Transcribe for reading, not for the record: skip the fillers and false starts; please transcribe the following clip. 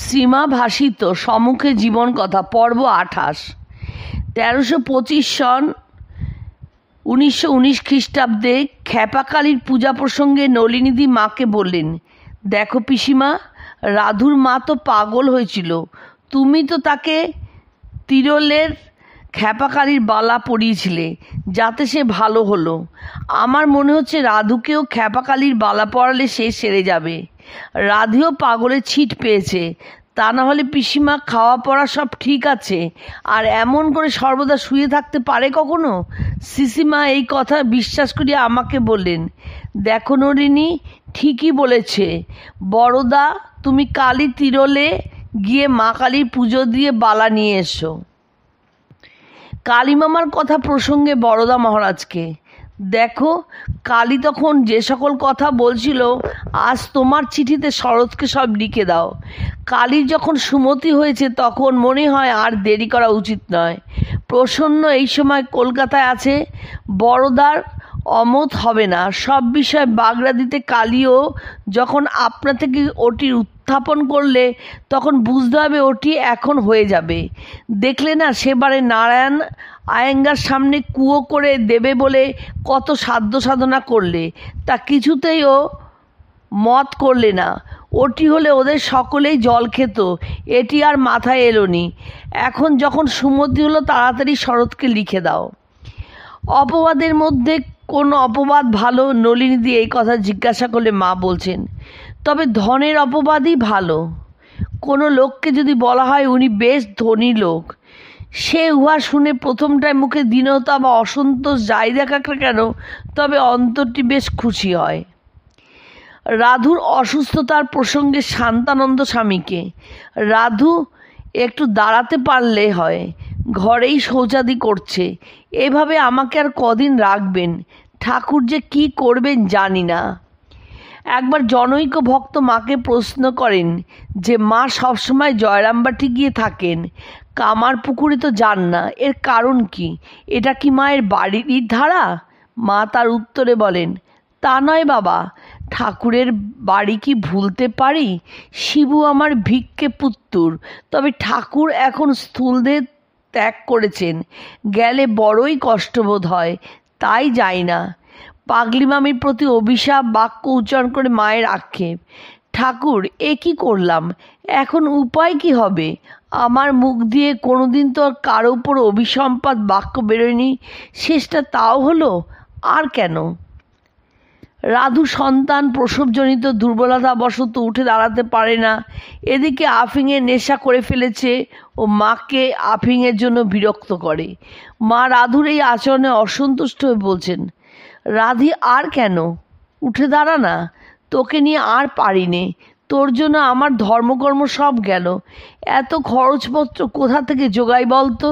শ্রীমা ভাসিত সম্মুখে জীবন কথা পর্ব ২৮ ১৩২৫ সন ১৯১৯ খ্রিস্টাব্দে খ্যাপাকালীর পূজা প্রসঙ্গে নলিনীদি মাকে বললেন, দেখো পিসিমা, রাধুর মা তো পাগল হয়েছিল, তুমি তো তাকে তিরলের খ্যাপাকালীর বালা পরিয়েছিলে যাতে সে ভালো হলো। আমার মনে হচ্ছে রাধুকেও খ্যাপাকালীর বালা পরালে সে সেরে যাবে। রাধুও পাগলের ছিট পেয়েছে, তা না হলে পিসিমা খাওয়া পড়া সব ঠিক আছে, আর এমন করে সর্বদা শুয়ে থাকতে পারে কখনো? সিসিমা এই কথা বিশ্বাস করিয়া আমাকে বললেন, দেখো নলিনী, ঠিকই বলেছে বড়দা, তুমি কালী তিরলে গিয়ে মা কালীর পুজো দিয়ে বালা নিয়ে এসো। কালীমামার কথা প্রসঙ্গে বড়দা মহারাজকে, দেখো কালী তখন যে সকল কথা বলছিল, আজ তোমার চিঠিতে শরৎকে সব লিখে দাও। কালীর যখন সুমতি হয়েছে তখন মনে হয় আর দেরি করা উচিত নয়। প্রসন্ন এই সময় কলকাতায় আছে, বড়দার অমত হবে না। সব বিষয় বাগড়া দিতে কালীও যখন আপনা থেকে ওটির উত্থাপন করলে তখন বুঝতে হবে ওটি এখন হয়ে যাবে। দেখলে না সেবারে নারায়ণ আয়েঙ্গার সামনে কুয়ো করে দেবে বলে কত সাধ্য সাধনা করলে, তা কিছুতেই ও মত করলে না। ওটি হলে ওদের সকলেই জল খেত, এটি আর মাথায় এলো নি। এখন যখন সুমতি হলো তাড়াতাড়ি শরৎকে লিখে দাও। অপবাদের মধ্যে কোন অপবাদ ভালো? নলিনীদি এই কথা জিজ্ঞাসা করলে মা বলছেন, তবে ধনের অপবাদই ভালো। কোনো লোককে যদি বলা হয় উনি বেশ ধনী লোক, সে উহা শুনে প্রথমটায় মুখে দীনতা বা অসন্তোষ যাই দেখাক না কেন, তবে অন্তরটি বেশ খুশি হয়। রাধুর অসুস্থতার প্রসঙ্গে শান্তানন্দ স্বামীকে, রাধু একটু দাঁড়াতে পারলে হয়, ঘরেই শৌচাদি করছে, এভাবে আমাকে আর কদিন রাখবেন? ঠাকুর যে কি করবেন জানি না। একবার জনৈক ভক্ত মাকে প্রশ্ন করেন যে মা সবসময় জয়রামবাটি গিয়ে থাকেন, কামার পুকুরে তো যান না, এর কারণ কি? এটা কি মায়ের বাড়ির ধারা? মা তার উত্তরে বলেন, তা নয় বাবা, ঠাকুরের বাড়ি কি ভুলতে পারি? শিবু আমার ভিক্ষে পুত্তুর, তবে ঠাকুর এখন স্থূলদেহ ত্যাগ করেছেন, গেলে বড়ই কষ্টবোধ হয়, তাই যাই না। পাগলি মামির প্রতি অভিশাপ বাক্য উচ্চারণ করে মায়ের আক্ষেপ, ঠাকুর এ কি করলাম, এখন উপায় কি হবে? আমার মুখ দিয়ে কোনোদিন তো আর কারো উপর অভিসম্পাত বাক্য বেরোয়নি, শেষটা তাও হলো, আর কেন? রাধু সন্তান প্রসবজনিত দুর্বলতাবশত উঠে দাঁড়াতে পারে না, এদিকে আফিংয়ের নেশা করে ফেলেছে ও মাকে আফিংয়ের জন্য বিরক্ত করে। মা রাধুর এই আচরণে অসন্তুষ্ট হয়ে বলছেন, রাধি আর কেন, উঠে দাঁড়া না, তোকে নিয়ে আর পারি নে, তোর জন্য আমার ধর্মকর্ম সব গেল, এত খরচপত্র কোথা থেকে জোগাই বলতো?